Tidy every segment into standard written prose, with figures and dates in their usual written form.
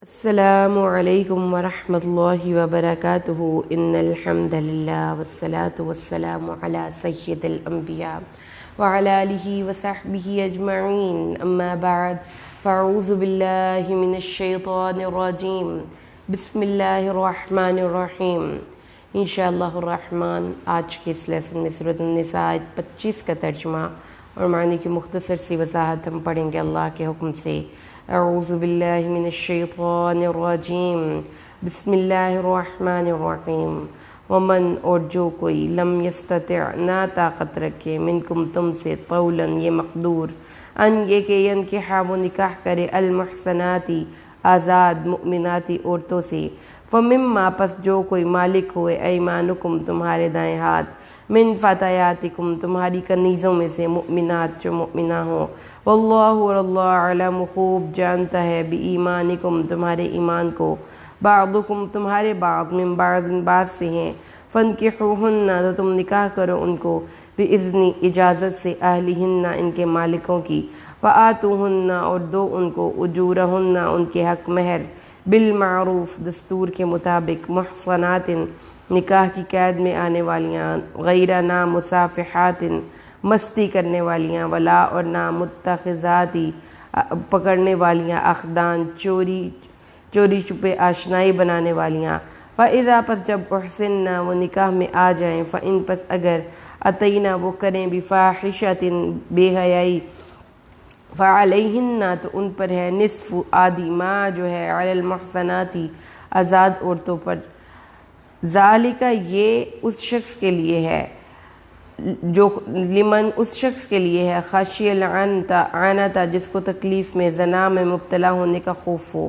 السلام علیکم ورحمۃ اللہ وبرکاتہ ان الحمد للہ والصلاة والسلام علی سید الانبیاء وعلی آلہ وصحبہ اجمعین اما بعد فاعوذ باللہ من الشیطان الرجیم بسم اللہ الرحمن الرحیم انشاءاللہ الرحمن آج کے اس لیسن میں سورۃ النساء 25 کا ترجمہ اور معنی کی مختصر سی وضاحت ہم پڑھیں گے اللہ کے حکم سے۔ اعوذ باللہ من الشیطان الرجیم بسم اللہ الرحمن الرحیم ومن اور جو کوئی لم یستطع نہ طاقت رکھے منکم تم سے طولاً یہ مقدور ان یہ کہ ینکحا وہ نکاح کرے المحصناتی آزاد مؤمناتی عورتوں سے فمما پس جو کوئی مالک ہوئے ایمانکم تمہارے دائیں ہاتھ من فتیاتکم تمہاری کنیزوں میں سے مؤمنات جو مؤمنہ ہوں واللہ اور اللہ علم خوب جانتا ہے بایمانکم تمہارے ایمان کو بعضکم تمہارے بعض من بعض بعض سے ہیں فانکحوہن تو تم نکاح کرو ان کو باذن اجازت سے اہلہن ان کے مالکوں کی وآتوہن اور دو ان کو اجورہن ان کے حق مہر بالمعروف دستور کے مطابق محصنات نکاح کی قید میں آنے والیاں غیر نہ مصافحات مستی کرنے والیاں ولا اور نہ متخذاتی پکڑنے والیاں اخدان چوری چھپے آشنائی بنانے والیاں فاذا پس جب احسننا وہ نکاح میں آ جائیں فان پس اگر اتینا وہ کریں بفاحشۃ بے حیائی فعلیہن تو ان پر ہے نصف آدھی ما جو ہے علی المحصناتی آزاد عورتوں پر ذالک یہ اس شخص کے لیے ہے جو لمن اس شخص کے لیے ہے خشی العنت جس کو تکلیف میں زنا میں مبتلا ہونے کا خوف ہو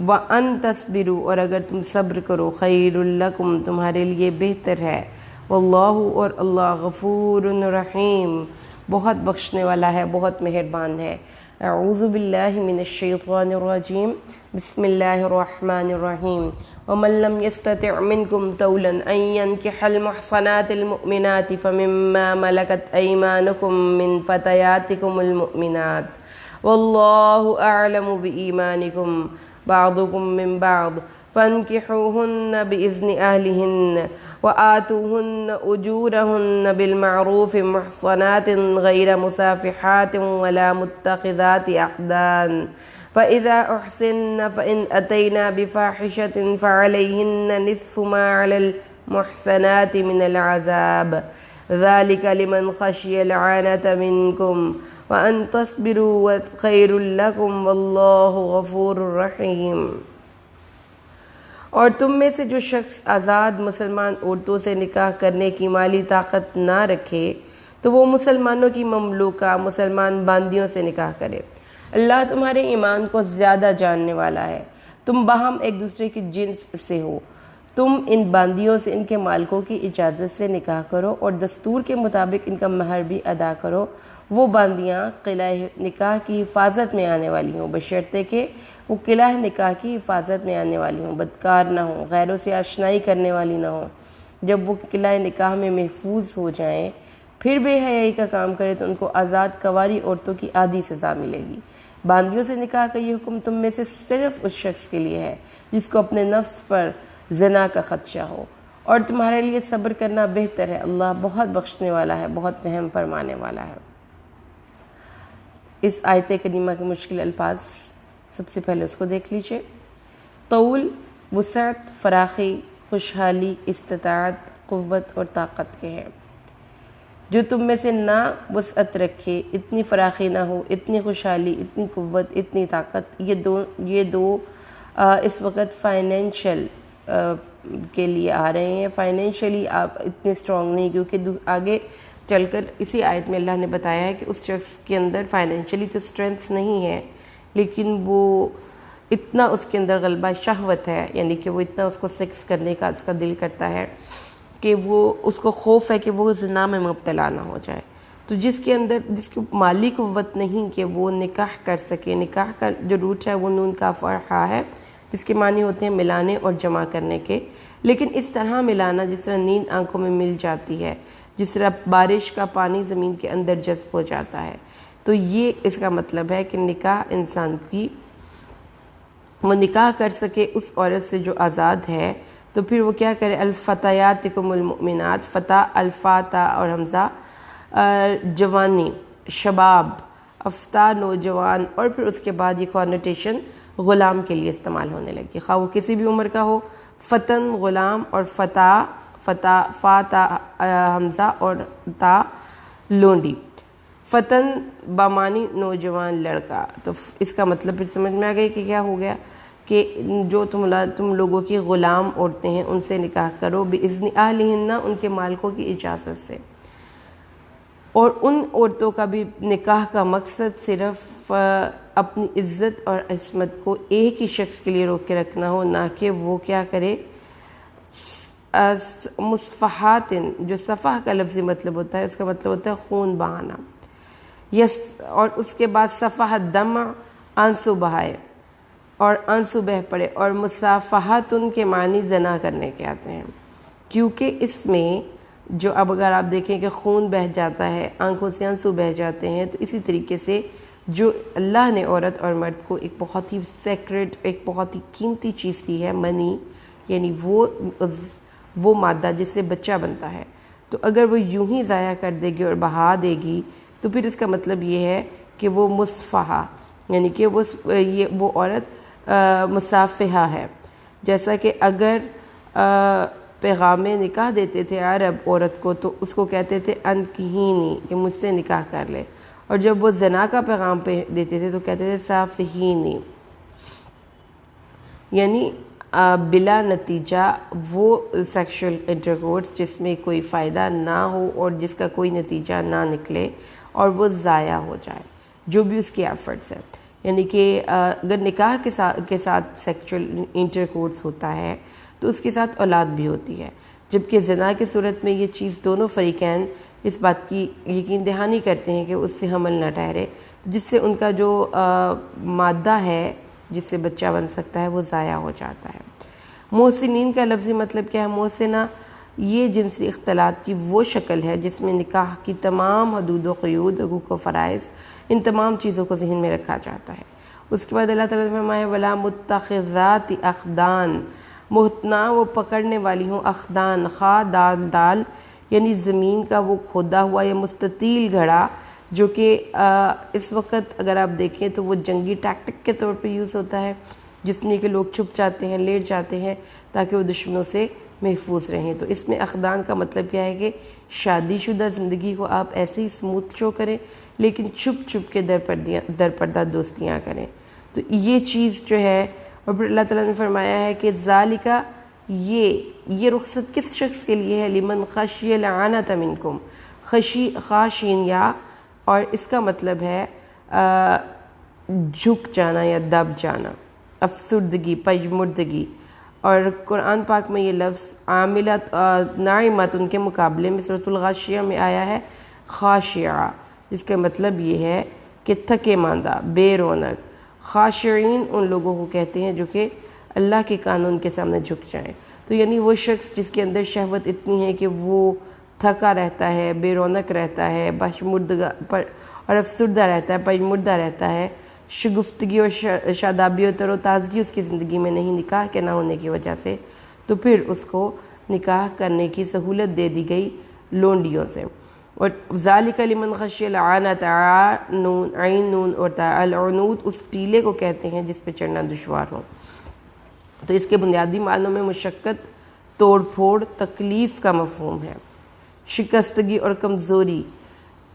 وان تصبروا اور اگر تم صبر کرو خیر لکم تمہارے لیے بہتر ہے واللہ اور اللہ غفور رحیم بہت بخشنے والا ہے بہت مہربان ہے۔ اعوذ باللہ من الشیطان الرجیم بسم اللہ الرحمن الرحیم ومن لم يستطع منكم طولا ان ينكح المحصنات المؤمنات فمما ملكت ايمانكم من فتياتكم المؤمنات والله اعلم بايمانكم بعضكم من بعض فانكحوهن بإذن أهلهن وآتوهن أجورهن بالمعروف محصنات غير مسافحات ولا متخذات أخدان فإذا أحسن فإن أتينا بفاحشة فعليهن نصف ما على المحسنات من العذاب ذلك لمن خشي العنة منكم وأن تصبروا خير لكم والله غفور رحيم۔ اور تم میں سے جو شخص آزاد مسلمان عورتوں سے نکاح کرنے کی مالی طاقت نہ رکھے تو وہ مسلمانوں کی مملوکہ مسلمان باندیوں سے نکاح کرے۔ اللہ تمہارے ایمان کو زیادہ جاننے والا ہے۔ تم باہم ایک دوسرے کی جنس سے ہو، تم ان باندیوں سے ان کے مالکوں کی اجازت سے نکاح کرو اور دستور کے مطابق ان کا مہر بھی ادا کرو۔ وہ باندیاں قلعہ نکاح کی حفاظت میں آنے والی ہوں بشرطے کہ وہ قلعہ نکاح کی حفاظت میں آنے والی ہوں، بدکار نہ ہوں، غیروں سے آشنائی کرنے والی نہ ہوں۔ جب وہ قلعہ نکاح میں محفوظ ہو جائیں پھر بے حیائی کا کام کرے تو ان کو آزاد کنواری عورتوں کی آدھی سزا ملے گی۔ باندیوں سے نکاح کا یہ حکم تم میں سے صرف اس شخص کے لیے ہے جس کو اپنے نفس پر زنا کا خدشہ ہو، اور تمہارے لیے صبر کرنا بہتر ہے، اللہ بہت بخشنے والا ہے بہت رحم فرمانے والا ہے۔ اس آیت کریمہ کے مشکل الفاظ سب سے پہلے اس کو دیکھ لیجئے۔ طول وسعت، فراخی، خوشحالی، استطاعت، قوت اور طاقت کے ہیں۔ جو تم میں سے نہ وسعت رکھے، اتنی فراخی نہ ہو، اتنی خوشحالی، اتنی قوت، اتنی طاقت، یہ دو اس وقت فائنینشل کے لیے آ رہے ہیں۔ فائنینشلی آپ اتنے اسٹرانگ نہیں، کیونکہ آگے چل کر اسی آیت میں اللہ نے بتایا ہے کہ اس شخص کے اندر فائنینشلی تو اسٹرینتھ نہیں ہے لیکن وہ اتنا اس کے اندر غلبہ شہوت ہے، یعنی کہ وہ اتنا اس کو سیکس کرنے کا اس کا دل کرتا ہے کہ وہ اس کو خوف ہے کہ وہ زنا میں مبتلا نہ ہو جائے۔ تو جس کی مالی قوت نہیں کہ وہ نکاح کر سکے، نکاح کا جو روٹ ہے وہ نون کا فرحہ ہے جس کے معنی ہوتے ہیں ملانے اور جمع کرنے کے، لیکن اس طرح ملانا جس طرح نیند آنکھوں میں مل جاتی ہے، جس طرح بارش کا پانی زمین کے اندر جذب ہو جاتا ہے، تو یہ اس کا مطلب ہے کہ نکاح انسان کی وہ نکاح کر سکے اس عورت سے جو آزاد ہے، تو پھر وہ کیا کرے، الفتیاتکم المؤمنات، فتح الفاتح اور حمزہ جوانی، شباب، افتہ نوجوان، اور پھر اس کے بعد یہ کانوٹیشن غلام کے لیے استعمال ہونے لگی، خواہ وہ کسی بھی عمر کا ہو، فتن غلام، اور فتح فاتح حمزہ اور تا لونڈی، فتن بامانی نوجوان لڑکا۔ تو اس کا مطلب پھر سمجھ میں آ گئی کہ کیا ہو گیا کہ جو تم لوگوں کی غلام عورتیں ہیں ان سے نکاح کرو بِإِذْنِ أَهْلِهِنَّ، ان کے مالکوں کی اجازت سے، اور ان عورتوں کا بھی نکاح کا مقصد صرف اپنی عزت اور عصمت کو ایک ہی شخص کے لیے روک کے رکھنا ہو، نہ کہ وہ کیا کرے مصفحات، جو صفحہ کا لفظی مطلب ہوتا ہے اس کا مطلب ہوتا ہے خون بہانا، یس، اور اس کے بعد صفحہ دمع، آنسو بہائے اور آنسو بہہ پڑے، اور مصافحات ان کے معنی زنا کرنے کے آتے ہیں، کیونکہ اس میں جو اب اگر آپ دیکھیں کہ خون بہہ جاتا ہے، آنکھوں سے آنسو بہہ جاتے ہیں، تو اسی طریقے سے جو اللہ نے عورت اور مرد کو ایک بہت ہی سیکرڈ، ایک بہت ہی قیمتی چیز دی ہے، منی، یعنی وہ مادہ جس سے بچہ بنتا ہے، تو اگر وہ یوں ہی ضائع کر دے گی اور بہا دے گی تو پھر اس کا مطلب یہ ہے کہ وہ مصفحہ، یعنی کہ وہ عورت مصافحہ ہے۔ جیسا کہ اگر پیغام نکاح دیتے تھے عرب عورت کو تو اس کو کہتے تھے انکحینی، کہ مجھ سے نکاح کر لے، اور جب وہ زنا کا پیغام پہ دیتے تھے تو کہتے تھے صافحینی، یعنی بلا نتیجہ وہ سیکشل انٹرکورس جس میں کوئی فائدہ نہ ہو اور جس کا کوئی نتیجہ نہ نکلے اور وہ ضائع ہو جائے، جو بھی اس کی ایفرٹس ہیں۔ یعنی کہ اگر نکاح کے ساتھ سیکشل انٹرکورس ہوتا ہے تو اس کے ساتھ اولاد بھی ہوتی ہے، جبکہ زنا کی صورت میں یہ چیز دونوں فریقین اس بات کی یقین دہانی کرتے ہیں کہ اس سے حمل نہ ٹھہرے، جس سے ان کا جو مادہ ہے جس سے بچہ بن سکتا ہے وہ ضائع ہو جاتا ہے۔ محسنین کا لفظی مطلب کیا ہے؟ محسنہ یہ جنسی اختلاط کی وہ شکل ہے جس میں نکاح کی تمام حدود و قیود، حقوق و فرائض، ان تمام چیزوں کو ذہن میں رکھا جاتا ہے۔ اس کے بعد اللہ تعالیٰ نے فرمایا وَلَا مُتَّخِذَاتِ أَخْدَانٍ، محتنا وہ پکڑنے والی ہوں، اخدان، خا دال، یعنی زمین کا وہ کھودا ہوا یا مستطیل گھڑا، جو کہ اس وقت اگر آپ دیکھیں تو وہ جنگی ٹیکٹک کے طور پہ یوز ہوتا ہے، جس میں کہ لوگ چھپ جاتے ہیں، لیٹ جاتے ہیں تاکہ وہ دشمنوں سے محفوظ رہیں۔ تو اس میں اخدان کا مطلب کیا ہے کہ شادی شدہ زندگی کو آپ ایسے ہی سموتھ شو کریں، لیکن چھپ چھپ کے در پردہ دوستیاں کریں۔ تو یہ چیز جو ہے، اور پھر اللہ تعالیٰ نے فرمایا ہے کہ ذالکہ، یہ رخصت کس شخص کے لیے ہے؟ لمن خشی العنۃ منکم، خاشین یا، اور اس کا مطلب ہے جھک جانا یا دب جانا، افسردگی، پژمردگی، اور قرآن پاک میں یہ لفظ عاملت ناعمت ان کے مقابلے میں سورۃ الغاشیہ میں آیا ہے خاشعہ، جس کا مطلب یہ ہے کہ تھکے ماندہ، بے رونق۔ خاشعین ان لوگوں کو کہتے ہیں جو کہ اللہ کے قانون کے سامنے جھک جائیں، تو یعنی وہ شخص جس کے اندر شہوت اتنی ہے کہ وہ تھکا رہتا ہے، بے رونق رہتا ہے، اور افسردہ رہتا ہے، پژمردہ رہتا ہے، شگفتگی اور شادابی و تر و تازگی اس کی زندگی میں نہیں، نکاح کے نہ ہونے کی وجہ سے، تو پھر اس کو نکاح کرنے کی سہولت دے دی گئی لونڈیوں سے۔ اور ذالک لمن خشی العنۃ، عین نون اور تا، العنود اس ٹیلے کو کہتے ہیں جس پہ چڑھنا دشوار ہو۔ تو اس کے بنیادی معنوں میں مشقت، توڑ پھوڑ، تکلیف کا مفہوم ہے، شکستگی اور کمزوری،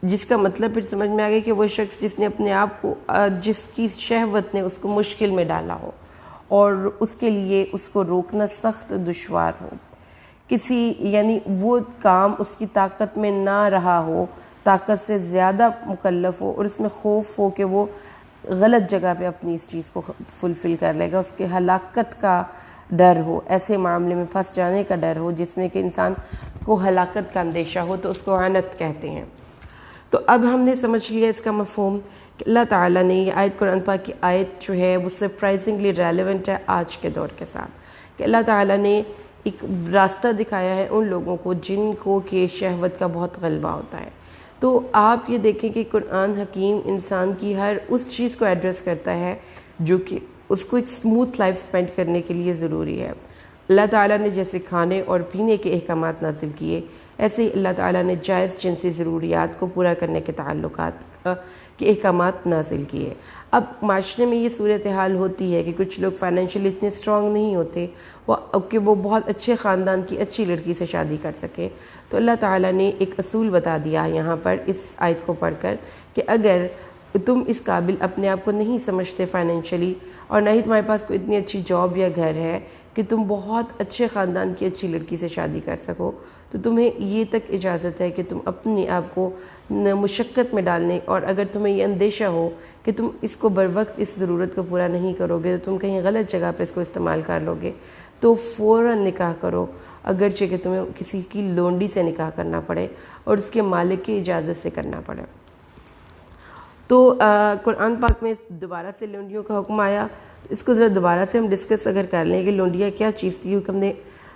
جس کا مطلب پھر سمجھ میں آ گیا کہ وہ شخص جس نے اپنے آپ کو، جس کی شہوت نے اس کو مشکل میں ڈالا ہو اور اس کے لیے اس کو روکنا سخت دشوار ہو، یعنی وہ کام اس کی طاقت میں نہ رہا ہو، طاقت سے زیادہ مکلف ہو، اور اس میں خوف ہو کہ وہ غلط جگہ پہ اپنی اس چیز کو فلفل کر لے گا، اس کے ہلاکت کا ڈر ہو، ایسے معاملے میں پھنس جانے کا ڈر ہو جس میں کہ انسان کو ہلاکت کا اندیشہ ہو، تو اس کو عنت کہتے ہیں۔ تو اب ہم نے سمجھ لیا اس کا مفہوم کہ اللہ تعالیٰ نے یہ آیت، قرآن پاک کی آیت جو ہے وہ سرپرائزنگلی ریلیونٹ ہے آج کے دور کے ساتھ، کہ اللہ تعالیٰ نے ایک راستہ دکھایا ہے ان لوگوں کو جن کو کہ شہوت کا بہت غلبہ ہوتا ہے۔ تو آپ یہ دیکھیں کہ قرآن حکیم انسان کی ہر اس چیز کو ایڈریس کرتا ہے جو کہ اس کو ایک اسموتھ لائف سپینڈ کرنے کے لیے ضروری ہے۔ اللہ تعالیٰ نے جیسے کھانے اور پینے کے احکامات نازل کیے، ایسے ہی اللہ تعالیٰ نے جائز جنسی ضروریات کو پورا کرنے کے تعلقات کے احکامات نازل کیے۔ اب معاشرے میں یہ صورتحال ہوتی ہے کہ کچھ لوگ فائنینشلی اتنے اسٹرانگ نہیں ہوتے کہ وہ بہت اچھے خاندان کی اچھی لڑکی سے شادی کر سکیں، تو اللہ تعالیٰ نے ایک اصول بتا دیا یہاں پر اس آیت کو پڑھ کر کہ اگر تم اس قابل اپنے آپ کو نہیں سمجھتے فائنینشلی، اور نہ ہی تمہارے پاس کوئی اتنی اچھی جاب یا گھر ہے کہ تم بہت اچھے خاندان کی اچھی لڑکی سے شادی کر سکو، تو تمہیں یہ تک اجازت ہے کہ تم اپنے آپ کو مشقت میں ڈالنے، اور اگر تمہیں یہ اندیشہ ہو کہ تم اس کو بر وقت اس ضرورت کو پورا نہیں کرو گے تو تم کہیں غلط جگہ پہ اس کو استعمال کر لو گے، تو فوراً نکاح کرو، اگرچہ کہ تمہیں کسی کی لونڈی سے نکاح کرنا پڑے اور اس کے مالک کی اجازت سے کرنا پڑے۔ تو قرآن پاک میں دوبارہ سے لونڈیوں کا حکم آیا، اس کو ذرا دوبارہ سے ہم ڈسکس اگر کر لیں کہ لونڈیاں کیا چیز تھی، کیونکہ ہم نے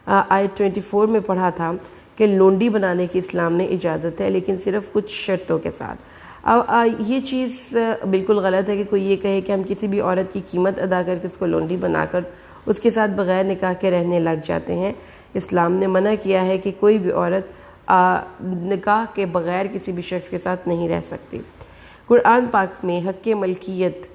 آیت 24 میں پڑھا تھا کہ لونڈی بنانے کی اسلام میں اجازت ہے، لیکن صرف کچھ شرطوں کے ساتھ۔ اب یہ چیز بالکل غلط ہے کہ کوئی یہ کہے کہ ہم کسی بھی عورت کی قیمت ادا کر کے اس کو لونڈی بنا کر اس کے ساتھ بغیر نکاح کے رہنے لگ جاتے ہیں۔ اسلام نے منع کیا ہے کہ کوئی بھی عورت نکاح کے بغیر کسی بھی شخص کے ساتھ نہیں رہ سکتی۔ قرآن پاک میں حق ملکیت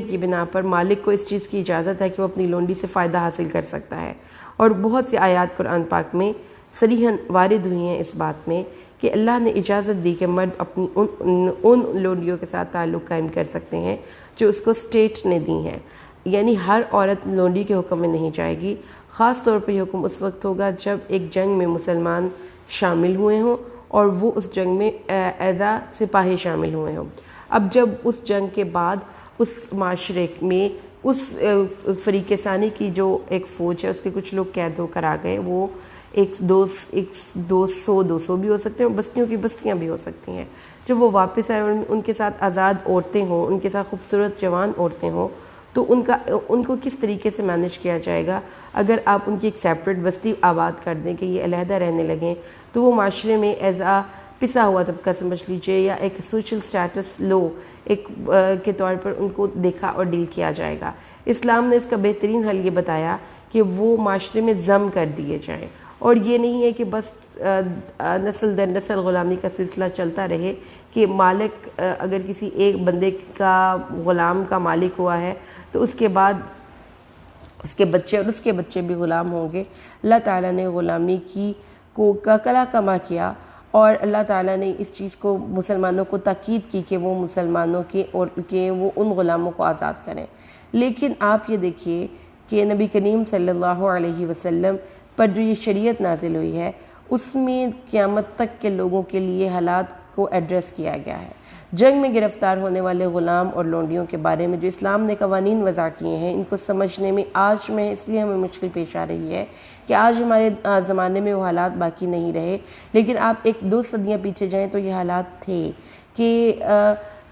کی بنا پر مالک کو اس چیز کی اجازت ہے کہ وہ اپنی لونڈی سے فائدہ حاصل کر سکتا ہے، اور بہت سی آیات قرآن پاک میں صریحاً وارد ہوئی ہیں اس بات میں کہ اللہ نے اجازت دی کہ مرد اپنی ان لونڈیوں کے ساتھ تعلق قائم کر سکتے ہیں جو اس کو اسٹیٹ نے دی ہیں، یعنی ہر عورت لونڈی کے حکم میں نہیں جائے گی۔ خاص طور پہ یہ حکم اس وقت ہوگا جب ایک جنگ میں مسلمان شامل ہوئے ہوں اور وہ اس جنگ میں ایز اے سپاہی شامل ہوئے ہوں۔ اب جب اس جنگ کے بعد اس معاشرے میں اس فریق ثانی کی جو ایک فوج ہے اس کے کچھ لوگ قید ہو کر آ گئے، وہ 200 بھی ہو سکتے ہیں اور بستیوں کی بستیاں بھی ہو سکتی ہیں۔ جب وہ واپس آئے اور ان کے ساتھ آزاد عورتیں ہوں، ان کے ساتھ خوبصورت جوان عورتیں ہوں، تو ان کو کس طریقے سے مینیج کیا جائے گا؟ اگر آپ ان کی ایک سیپریٹ بستی آباد کر دیں کہ یہ علیحدہ رہنے لگیں، تو وہ معاشرے میں ایز اے پسا ہوا طبقہ سمجھ لیجئے یا ایک سوشل سٹیٹس لو ایک کے طور پر ان کو دیکھا اور ڈیل کیا جائے گا۔ اسلام نے اس کا بہترین حل یہ بتایا کہ وہ معاشرے میں ضم کر دیے جائیں، اور یہ نہیں ہے کہ بس نسل در نسل غلامی کا سلسلہ چلتا رہے کہ مالک اگر کسی ایک بندے کا غلام کا مالک ہوا ہے تو اس کے بعد اس کے بچے اور اس کے بچے بھی غلام ہوں گے۔ اللہ تعالیٰ نے غلامی کو کلا کما کیا، اور اللہ تعالیٰ نے اس چیز کو مسلمانوں کو تاکید کی کہ وہ مسلمانوں کے وہ ان غلاموں کو آزاد کریں۔ لیکن آپ یہ دیکھیے کہ نبی کریم صلی اللہ علیہ وسلم پر جو یہ شریعت نازل ہوئی ہے اس میں قیامت تک کے لوگوں کے لیے حالات کو ایڈریس کیا گیا ہے۔ جنگ میں گرفتار ہونے والے غلام اور لونڈیوں کے بارے میں جو اسلام نے قوانین وضع کیے ہیں، ان کو سمجھنے میں آج میں اس لیے ہمیں مشکل پیش آ رہی ہے کہ آج ہمارے زمانے میں وہ حالات باقی نہیں رہے، لیکن آپ 1-2 صدیاں پیچھے جائیں تو یہ حالات تھے کہ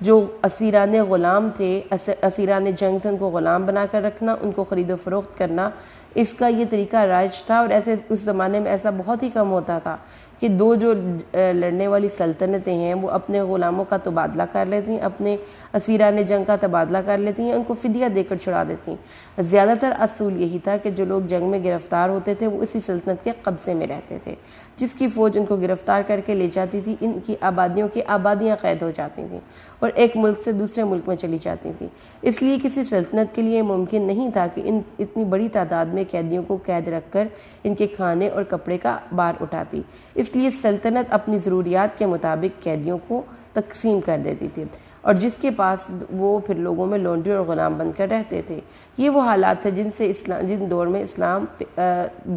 جو اسیران غلام تھے، اسیران جنگ تھے، ان کو غلام بنا کر رکھنا، ان کو خرید و فروخت کرنا، اس کا یہ طریقہ رائج تھا۔ اور ایسے اس زمانے میں ایسا بہت ہی کم ہوتا تھا کہ دو جو لڑنے والی سلطنتیں ہیں وہ اپنے غلاموں کا تبادلہ کر لیتی ہیں، اپنے اسیران جنگ کا تبادلہ کر لیتی ہیں، ان کو فدیہ دے کر چھڑا دیتی ہیں۔ زیادہ تر اصول یہی تھا کہ جو لوگ جنگ میں گرفتار ہوتے تھے وہ اسی سلطنت کے قبضے میں رہتے تھے، جس کی فوج ان کو گرفتار کر کے لے جاتی تھی، ان کی آبادیاں قید ہو جاتی تھیں اور ایک ملک سے دوسرے ملک میں چلی جاتی تھیں۔ اس لیے کسی سلطنت کے لیے ممکن نہیں تھا کہ اتنی بڑی تعداد میں قیدیوں کو قید رکھ کر ان کے کھانے اور کپڑے کا بار اٹھاتی، اس لیے سلطنت اپنی ضروریات کے مطابق قیدیوں کو تقسیم کر دیتی تھی، اور جس کے پاس وہ پھر لوگوں میں لونڈی اور غلام بن کر رہتے تھے۔ یہ وہ حالات تھے جن دور میں اسلام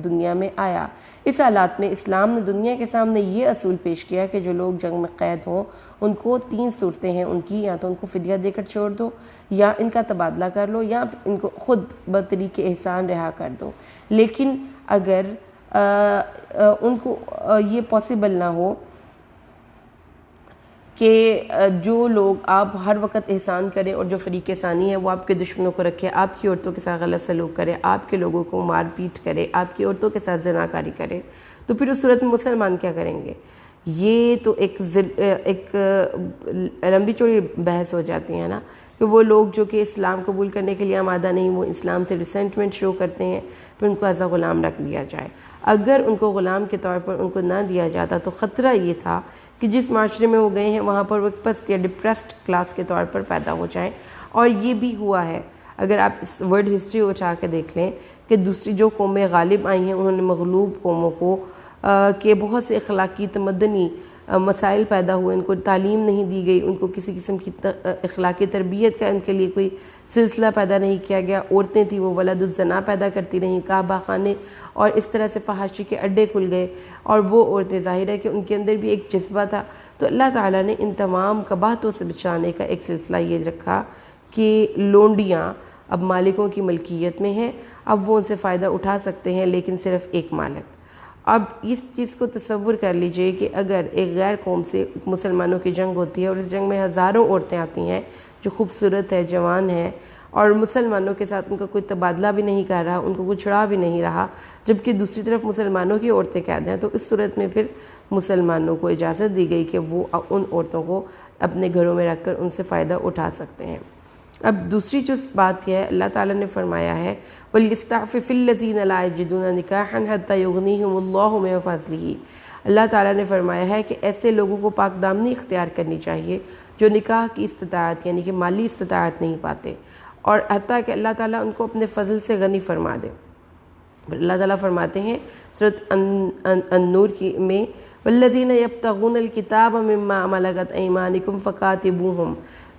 دنیا میں آیا۔ اس حالات میں اسلام نے دنیا کے سامنے یہ اصول پیش کیا کہ جو لوگ جنگ میں قید ہوں ان کو 3 صورتیں ہیں ان کی، یا تو ان کو فدیہ دے کر چھوڑ دو، یا ان کا تبادلہ کر لو، یا ان کو خود بطریق احسان رہا کر دو۔ لیکن اگر ان کو یہ پاسبل نہ ہو کہ جو لوگ آپ ہر وقت احسان کریں اور جو فریق ثانی ہے وہ آپ کے دشمنوں کو رکھے، آپ کی عورتوں کے ساتھ غلط سلوک کرے، آپ کے لوگوں کو مار پیٹ کرے، آپ کی عورتوں کے ساتھ زنا کاری کرے، تو پھر اس صورت میں مسلمان کیا کریں گے؟ یہ تو ایک لمبی چوڑی بحث ہو جاتی ہے نا کہ وہ لوگ جو کہ اسلام قبول کرنے کے لیے آمادہ نہیں، وہ اسلام سے ریسنٹمنٹ شو کرتے ہیں، پھر ان کو ایسا غلام رکھ دیا جائے۔ اگر ان کو غلام کے طور پر ان کو نہ دیا جاتا تو خطرہ یہ تھا کہ جس معاشرے میں وہ گئے ہیں وہاں پر وہ ایک پست یا ڈپریسڈ کلاس کے طور پر پیدا ہو جائیں، اور یہ بھی ہوا ہے۔ اگر آپ اس ورلڈ ہسٹری اٹھا کے دیکھ لیں کہ دوسری جو قومیں غالب آئی ہیں انہوں نے مغلوب قوموں کو کہ بہت سے اخلاقی تمدنی مسائل پیدا ہوئے، ان کو تعلیم نہیں دی گئی، ان کو کسی قسم کی اخلاقی تربیت کا ان کے لیے کوئی سلسلہ پیدا نہیں کیا گیا، عورتیں تھیں وہ ولد الزنا پیدا کرتی رہیں، کعبہ خانے اور اس طرح سے فحاشی کے اڈے کھل گئے، اور وہ عورتیں ظاہر ہے کہ ان کے اندر بھی ایک جذبہ تھا۔ تو اللہ تعالیٰ نے ان تمام قباحتوں سے بچانے کا ایک سلسلہ یہ رکھا کہ لونڈیاں اب مالکوں کی ملکیت میں ہیں، اب وہ ان سے فائدہ اٹھا سکتے ہیں لیکن صرف ایک مالک۔ اب اس چیز کو تصور کر لیجئے کہ اگر ایک غیر قوم سے مسلمانوں کی جنگ ہوتی ہے اور اس جنگ میں ہزاروں عورتیں آتی ہیں جو خوبصورت ہے، جوان ہیں، اور مسلمانوں کے ساتھ ان کا کوئی تبادلہ بھی نہیں کر رہا، ان کو کوئی چھڑا بھی نہیں رہا، جبکہ دوسری طرف مسلمانوں کی عورتیں قید ہیں، تو اس صورت میں پھر مسلمانوں کو اجازت دی گئی کہ وہ ان عورتوں کو اپنے گھروں میں رکھ کر ان سے فائدہ اٹھا سکتے ہیں۔ اب دوسری جو بات یہ ہے، اللہ تعالیٰ نے فرمایا ہے وَلْيَسْتَعْفِفِ الَّذِينَ لَا يَجِدُونَ نِكَاحًا حَتَّى يُغْنِيهِمُ اللَّهُ مِن فَضْلِهِ۔ اللہ تعالیٰ نے فرمایا ہے کہ ایسے لوگوں کو پاک دامنی اختیار کرنی چاہیے جو نکاح کی استطاعت یعنی کہ مالی استطاعت نہیں پاتے، اور حتیٰ کہ اللہ تعالیٰ ان کو اپنے فضل سے غنی فرما دے۔ اللہ تعالیٰ فرماتے ہیں سورۃ النور میں وَالَّذِينَ يَبْتَغُونَ الْكِتَابَ مِمَّا مَلَكَتْ أَيْمَانُكُمْ فَكَاتِبُوهُمْ۔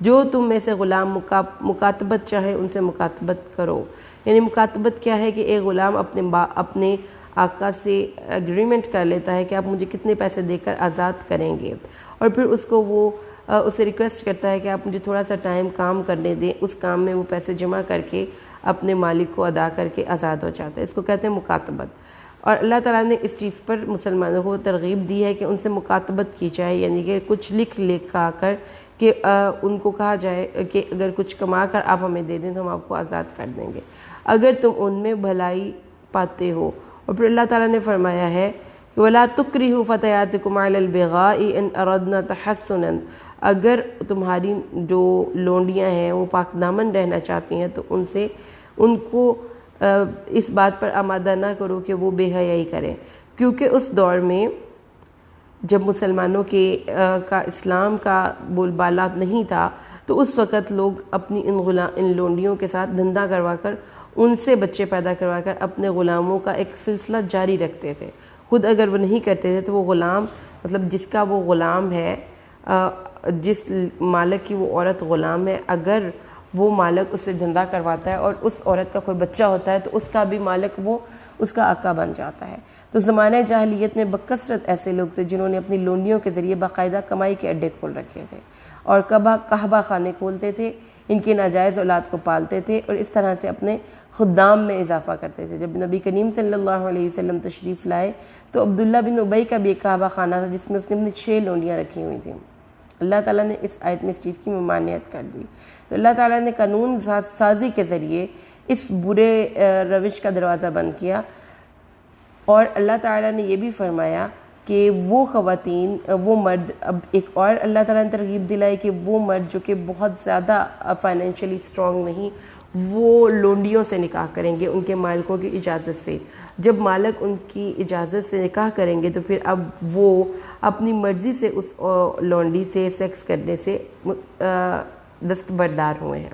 جو تم میں سے غلام مکاتبت چاہے ان سے مکاتبت کرو، یعنی مکاتبت کیا ہے کہ ایک غلام اپنے آقا سے اگریمنٹ کر لیتا ہے کہ آپ مجھے کتنے پیسے دے کر آزاد کریں گے، اور پھر اس کو وہ اسے ریکویسٹ کرتا ہے کہ آپ مجھے تھوڑا سا ٹائم کام کرنے دیں، اس کام میں وہ پیسے جمع کر کے اپنے مالک کو ادا کر کے آزاد ہو جاتا ہے، اس کو کہتے ہیں مکاتبت۔ اور اللہ تعالیٰ نے اس چیز پر مسلمانوں کو ترغیب دی ہے کہ ان سے مکاتبت کی جائے، یعنی کہ کچھ لکھ کر کہ ان کو کہا جائے کہ اگر کچھ کما کر آپ ہمیں دے دیں تو ہم آپ کو آزاد کر دیں گے اگر تم ان میں بھلائی پاتے ہو۔ اور پھر اللہ تعالیٰ نے فرمایا ہے کہ وَلَا تُكْرِهُ فَتَيَاتِكُمْ عَلَى الْبِغَاءِ إِنْ أَرَدْنَا تَحَسُّنًا۔ اگر تمہاری جو لونڈیاں ہیں وہ پاک دامن رہنا چاہتی ہیں تو ان کو اس بات پر آمادہ نہ کرو کہ وہ بے حیائی کریں، کیونکہ اس دور میں جب مسلمانوں کا اسلام کا بول بالا نہیں تھا تو اس وقت لوگ اپنی ان لونڈیوں کے ساتھ دھندا کروا کر ان سے بچے پیدا کروا کر اپنے غلاموں کا ایک سلسلہ جاری رکھتے تھے۔ خود اگر وہ نہیں کرتے تھے تو وہ غلام مطلب جس کا وہ غلام ہے، جس مالک کی وہ عورت غلام ہے، اگر وہ مالک اس سے دھندا کرواتا ہے اور اس عورت کا کوئی بچہ ہوتا ہے تو اس کا بھی مالک وہ اس کا آقا بن جاتا ہے۔ تو زمانہ جاہلیت میں بکثرت ایسے لوگ تھے جنہوں نے اپنی لونڈیوں کے ذریعے باقاعدہ کمائی کے اڈے کھول رکھے تھے اور کعبہ خانے کھولتے تھے، ان کی ناجائز اولاد کو پالتے تھے اور اس طرح سے اپنے خدام میں اضافہ کرتے تھے۔ جب نبی کریم صلی اللہ علیہ وسلم تشریف لائے تو عبداللہ بن ابی کا بھی ایک کعبہ خانہ تھا جس میں اس نے اپنی 6 لونڈیاں رکھی ہوئی تھیں۔ اللہ تعالیٰ نے اس آیت میں اس چیز کی ممانعت کر دی۔ تو اللہ تعالیٰ نے قانون سازی کے ذریعے اس برے روش کا دروازہ بند کیا، اور اللہ تعالیٰ نے یہ بھی فرمایا کہ وہ خواتین وہ مرد، اب ایک اور اللہ تعالیٰ نے ترغیب دلائی کہ وہ مرد جو کہ بہت زیادہ فائنینشلی اسٹرانگ نہیں، وہ لونڈیوں سے نکاح کریں گے ان کے مالکوں کی اجازت سے۔ جب مالک ان کی اجازت سے نکاح کریں گے تو پھر اب وہ اپنی مرضی سے اس لونڈی سے سیکس کرنے سے دستبردار ہوئے ہیں۔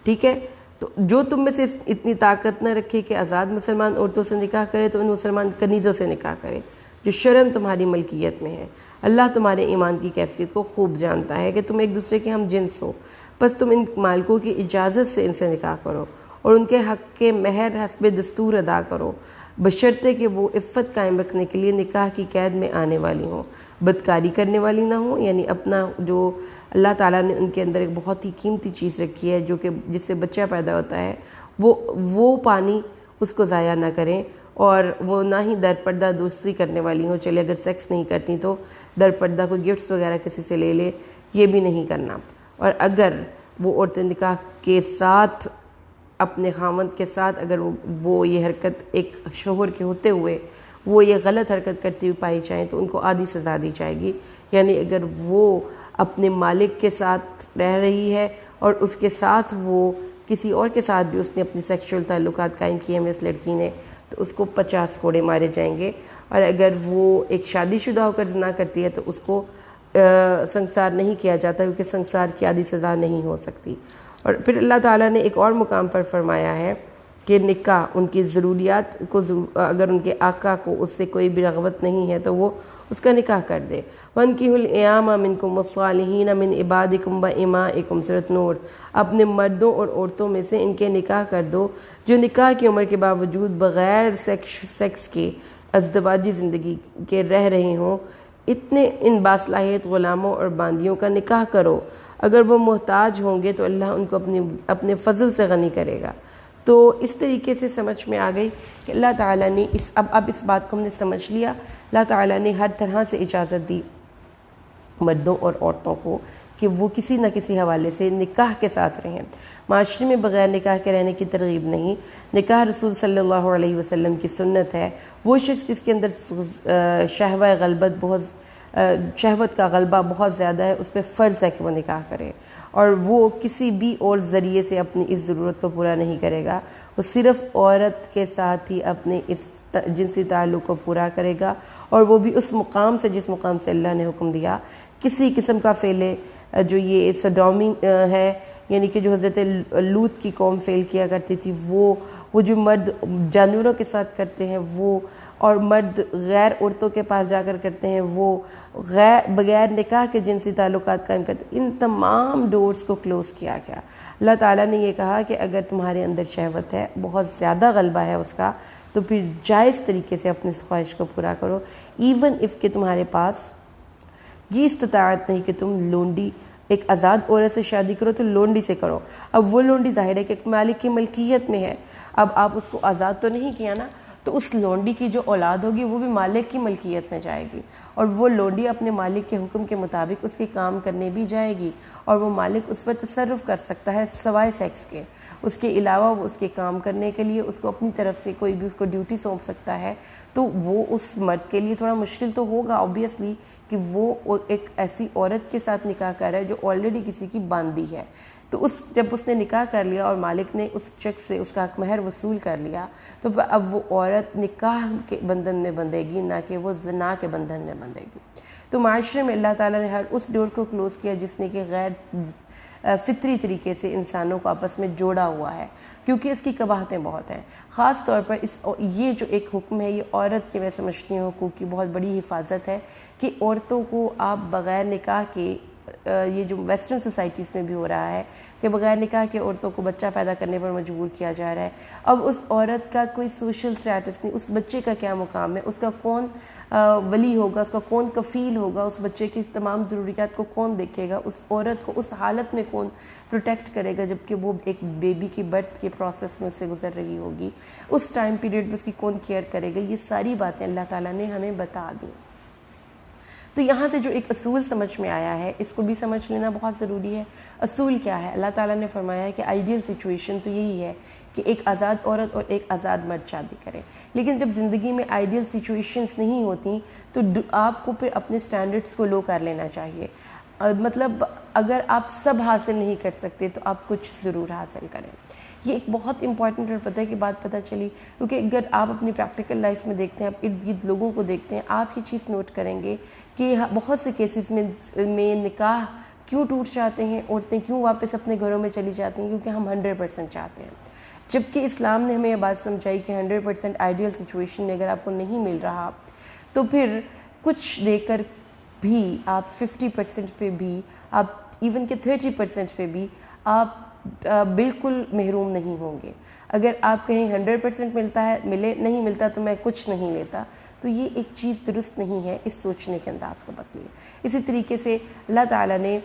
ٹھیک ہے، تو جو تم میں سے اتنی طاقت نہ رکھے کہ آزاد مسلمان عورتوں سے نکاح کرے تو ان مسلمان کنیزوں سے نکاح کرے جو شرعاً تمہاری ملکیت میں ہے۔ اللہ تمہارے ایمان کی کیفیت کو خوب جانتا ہے کہ تم ایک دوسرے کے ہم جنس ہو، بس تم ان مالکوں کی اجازت سے ان سے نکاح کرو اور ان کے حق کے مہر حسب دستور ادا کرو، بشرطے کہ وہ عفت قائم رکھنے کے لیے نکاح کی قید میں آنے والی ہوں، بدکاری کرنے والی نہ ہوں، یعنی اپنا جو اللہ تعالیٰ نے ان کے اندر ایک بہت ہی قیمتی چیز رکھی ہے جو کہ جس سے بچہ پیدا ہوتا ہے وہ پانی اس کو ضائع نہ کریں، اور وہ نہ ہی در پردہ دوستی کرنے والی ہوں، چلے اگر سیکس نہیں کرتی تو در پردہ کوئی گفٹس وغیرہ کسی سے لے لے، یہ بھی نہیں کرنا۔ اور اگر وہ عورتیں نکاح کے ساتھ اپنے خاوند کے ساتھ اگر وہ یہ حرکت ایک شوہر کے ہوتے ہوئے وہ یہ غلط حرکت کرتی ہوئی پائی جائیں تو ان کو آدھی سزا دی جائے گی. یعنی اگر وہ اپنے مالک کے ساتھ رہ رہی ہے اور اس کے ساتھ وہ کسی اور کے ساتھ بھی اس نے اپنی سیکشول تعلقات قائم کیے ہیں اس لڑکی نے, تو اس کو 50 کوڑے مارے جائیں گے. اور اگر وہ ایک شادی شدہ ہو کر زنا کرتی ہے تو اس کو سنسار نہیں کیا جاتا, کیونکہ سنسار کی آدھی سزا نہیں ہو سکتی. اور پھر اللہ تعالیٰ نے ایک اور مقام پر فرمایا ہے کہ نکاح ان کی ضروریات کو اگر ان کے آقا کو اس سے کوئی بھی رغبت نہیں ہے تو وہ اس کا نکاح کر دے. وَانْكِحُوا الْأَيَامَ مِنْكُمْ وَالصَّالِحِينَ مِنْ عِبَادِكُمْ وَإِمَائِكُمْ سورۃ نور. اپنے مردوں اور عورتوں میں سے ان کے نکاح کر دو جو نکاح کی عمر کے باوجود بغیر سیکس کے ازدواجی زندگی کے رہ رہے ہوں. اتنے ان باصلاحیت غلاموں اور باندیوں کا نکاح کرو. اگر وہ محتاج ہوں گے تو اللہ ان کو اپنے فضل سے غنی کرے گا. تو اس طریقے سے سمجھ میں آ گئی کہ اللہ تعالیٰ نے اب اس بات کو ہم نے سمجھ لیا. اللہ تعالیٰ نے ہر طرح سے اجازت دی مردوں اور عورتوں کو کہ وہ کسی نہ کسی حوالے سے نکاح کے ساتھ رہیں. معاشرے میں بغیر نکاح کے رہنے کی ترغیب نہیں. نکاح رسول صلی اللہ علیہ وسلم کی سنت ہے. وہ شخص جس کے اندر شہوت کا غلبہ بہت زیادہ ہے, اس پہ فرض ہے کہ وہ نکاح کرے, اور وہ کسی بھی اور ذریعے سے اپنی اس ضرورت کو پورا نہیں کرے گا. وہ صرف عورت کے ساتھ ہی اپنے اس جنسی تعلق کو پورا کرے گا, اور وہ بھی اس مقام سے جس مقام سے اللہ نے حکم دیا. کسی قسم کا فعل جو یہ سڈومی ہے, یعنی کہ جو حضرت لوط کی قوم فعل کیا کرتی تھی, وہ جو مرد جانوروں کے ساتھ کرتے ہیں وہ, اور مرد غیر عورتوں کے پاس جا کر کرتے ہیں وہ, بغیر نکاح کے جنسی تعلقات قائم کرتے ہیں, ان تمام ڈورز کو کلوز کیا گیا. اللہ تعالیٰ نے یہ کہا کہ اگر تمہارے اندر شہوت ہے, بہت زیادہ غلبہ ہے اس کا, تو پھر جائز طریقے سے اپنی خواہش کو پورا کرو. ایون اف کہ تمہارے پاس یہ استطاعت نہیں کہ تم لونڈی ایک آزاد عورت سے شادی کرو تو لونڈی سے کرو. اب وہ لونڈی ظاہر ہے کہ ایک مالک کی ملکیت میں ہے, اب آپ اس کو آزاد تو نہیں کیا نا, تو اس لونڈی کی جو اولاد ہوگی وہ بھی مالک کی ملکیت میں جائے گی, اور وہ لونڈی اپنے مالک کے حکم کے مطابق اس کے کام کرنے بھی جائے گی, اور وہ مالک اس پر تصرف کر سکتا ہے سوائے سیکس کے. اس کے علاوہ وہ اس کے کام کرنے کے لیے اس کو اپنی طرف سے کوئی بھی اس کو ڈیوٹی سونپ سکتا ہے. تو وہ اس مرد کے لیے تھوڑا مشکل تو ہوگا آبویسلی کہ وہ ایک ایسی عورت کے ساتھ نکاح کر رہا ہے جو آلریڈی کسی کی باندی ہے. تو جب اس نے نکاح کر لیا اور مالک نے اس شخص سے اس کا حق مہر وصول کر لیا, تو اب وہ عورت نکاح کے بندھن میں بندھے گی, نہ کہ وہ زنا کے بندھن میں بندھے گی. تو معاشرے میں اللہ تعالیٰ نے ہر اس ڈور کو کلوز کیا جس نے کہ غیر فطری طریقے سے انسانوں کو آپس میں جوڑا ہوا ہے, کیونکہ اس کی قباحتیں بہت ہیں. خاص طور پر یہ جو ایک حکم ہے, یہ عورت کے میں سمجھتی ہوں حقوق کی بہت بڑی حفاظت ہے کہ عورتوں کو آپ بغیر نکاح کے, یہ جو ویسٹرن سوسائٹیز میں بھی ہو رہا ہے کہ بغیر نکاح کے عورتوں کو بچہ پیدا کرنے پر مجبور کیا جا رہا ہے. اب اس عورت کا کوئی سوشل سٹیٹس نہیں, اس بچے کا کیا مقام ہے, اس کا کون ولی ہوگا, اس کا کون کفیل ہوگا, اس بچے کی تمام ضروریات کو کون دیکھے گا, اس عورت کو اس حالت میں کون پروٹیکٹ کرے گا جبکہ وہ ایک بیبی کی برتھ کے پروسیس میں سے گزر رہی ہوگی, اس ٹائم پیریڈ میں اس کی کون کیئر کرے گا. یہ ساری باتیں اللہ تعالیٰ نے ہمیں بتا دی. تو یہاں سے جو ایک اصول سمجھ میں آیا ہے, اس کو بھی سمجھ لینا بہت ضروری ہے. اصول کیا ہے؟ اللہ تعالیٰ نے فرمایا ہے کہ آئیڈیل سچویشن تو یہی ہے کہ ایک آزاد عورت اور ایک آزاد مرد شادی کریں. لیکن جب زندگی میں آئیڈیل سچویشنز نہیں ہوتی تو آپ کو پھر اپنے سٹینڈرڈز کو لو کر لینا چاہیے. مطلب اگر آپ سب حاصل نہیں کر سکتے تو آپ کچھ ضرور حاصل کریں. یہ ایک بہت امپورٹنٹ اور پتہ کی بات پتہ چلی, کیونکہ اگر آپ اپنی پریکٹیکل لائف میں دیکھتے ہیں, آپ ارد گرد لوگوں کو دیکھتے ہیں, آپ یہ چیز نوٹ کریں گے کہ بہت سے کیسز میں نکاح کیوں ٹوٹ جاتے ہیں, عورتیں کیوں واپس اپنے گھروں میں چلی جاتی ہیں, کیونکہ ہم 100% چاہتے ہیں. جبکہ اسلام نے ہمیں یہ بات سمجھائی کہ 100% آئیڈیل سچویشن میں اگر آپ کو نہیں مل رہا تو پھر کچھ دے کر بھی آپ 50% پہ بھی, آپ ایون کہ 30% پہ بھی آپ بالکل محروم نہیں ہوں گے. اگر آپ کہیں 100% ملتا ہے, نہیں ملتا تو میں کچھ نہیں لیتا, تو یہ ایک چیز درست نہیں ہے. اس سوچنے کے انداز کو بدلیے. اسی طریقے سے اللہ تعالیٰ نے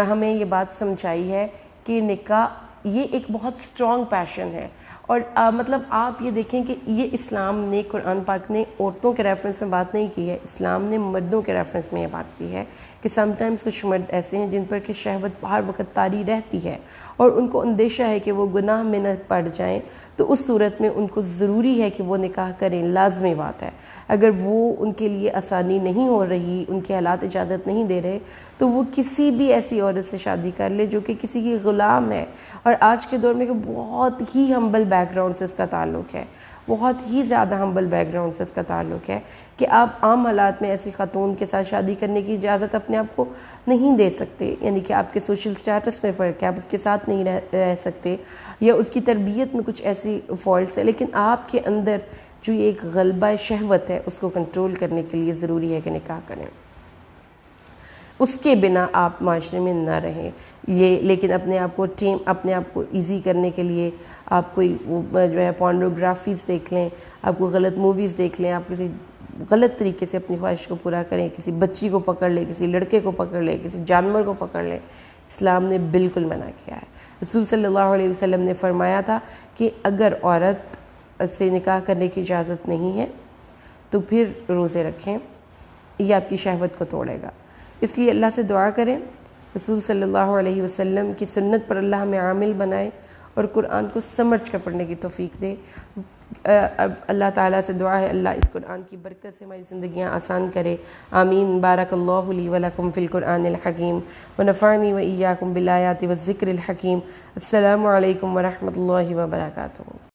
ہمیں یہ بات سمجھائی ہے کہ نکاح یہ ایک بہت اسٹرانگ پیشن ہے, اور مطلب آپ یہ دیکھیں کہ یہ اسلام نے، قرآن پاک نے عورتوں کے ریفرنس میں بات نہیں کی ہے، اسلام نے مردوں کے ریفرنس میں یہ بات کی ہے کہ سم ٹائمز کچھ مرد ایسے ہیں جن پر کہ شہوت ہر وقت طاری رہتی ہے اور ان کو اندیشہ ہے کہ وہ گناہ میں نہ پڑ جائیں، تو اس صورت میں ان کو ضروری ہے کہ وہ نکاح کریں، لازمی بات ہے۔ اگر وہ ان کے لیے آسانی نہیں ہو رہی، ان کے حالات اجازت نہیں دے رہے، تو وہ کسی بھی ایسی عورت سے شادی کر لے جو کہ کسی کی غلام ہے۔ اور آج کے دور میں کہ بہت ہی ہمبل بیک گراؤنڈ سے اس کا تعلق ہے، بہت ہی زیادہ ہمبل بیک گراؤنڈ سے اس کا تعلق ہے کہ آپ عام حالات میں ایسی خاتون کے ساتھ شادی کرنے کی اجازت اپنے آپ کو نہیں دے سکتے، یعنی کہ آپ کے سوشل سٹیٹس میں فرق ہے، آپ اس کے ساتھ نہیں رہ سکتے، یا اس کی تربیت میں کچھ ایسی فالٹس ہیں، لیکن آپ کے اندر جو یہ ایک غلبہ شہوت ہے اس کو کنٹرول کرنے کے لیے ضروری ہے کہ نکاح کریں، اس کے بنا آپ معاشرے میں نہ رہیں۔ یہ لیکن اپنے آپ کو ایزی کرنے کے لیے آپ کوئی جو ہے پورنوگرافیز دیکھ لیں، آپ کو غلط موویز دیکھ لیں، آپ کسی غلط طریقے سے اپنی خواہش کو پورا کریں، کسی بچی کو پکڑ لیں، کسی لڑکے کو پکڑ لیں، کسی جانور کو پکڑ لیں، اسلام نے بالکل منع کیا ہے۔ رسول صلی اللہ علیہ وسلم نے فرمایا تھا کہ اگر عورت سے نکاح کرنے کی اجازت نہیں ہے تو پھر روزے رکھیں، یہ آپ کی شہوت کو توڑے گا۔ اس لیے اللہ سے دعا کریں، رسول صلی اللہ علیہ وسلم کی سنت پر اللہ ہمیں عامل بنائے اور قرآن کو سمجھ کر پڑھنے کی توفیق دے۔ اللہ تعالیٰ سے دعا ہے اللہ اس قرآن کی برکت سے ہماری زندگیاں آسان کرے، آمین۔ بارک اللہ لی ولکم فی القرآن الحکیم ونفعنی وإیاکم بالآیات والذکر الحکیم۔ السلام علیکم ورحمۃ اللہ وبرکاتہ۔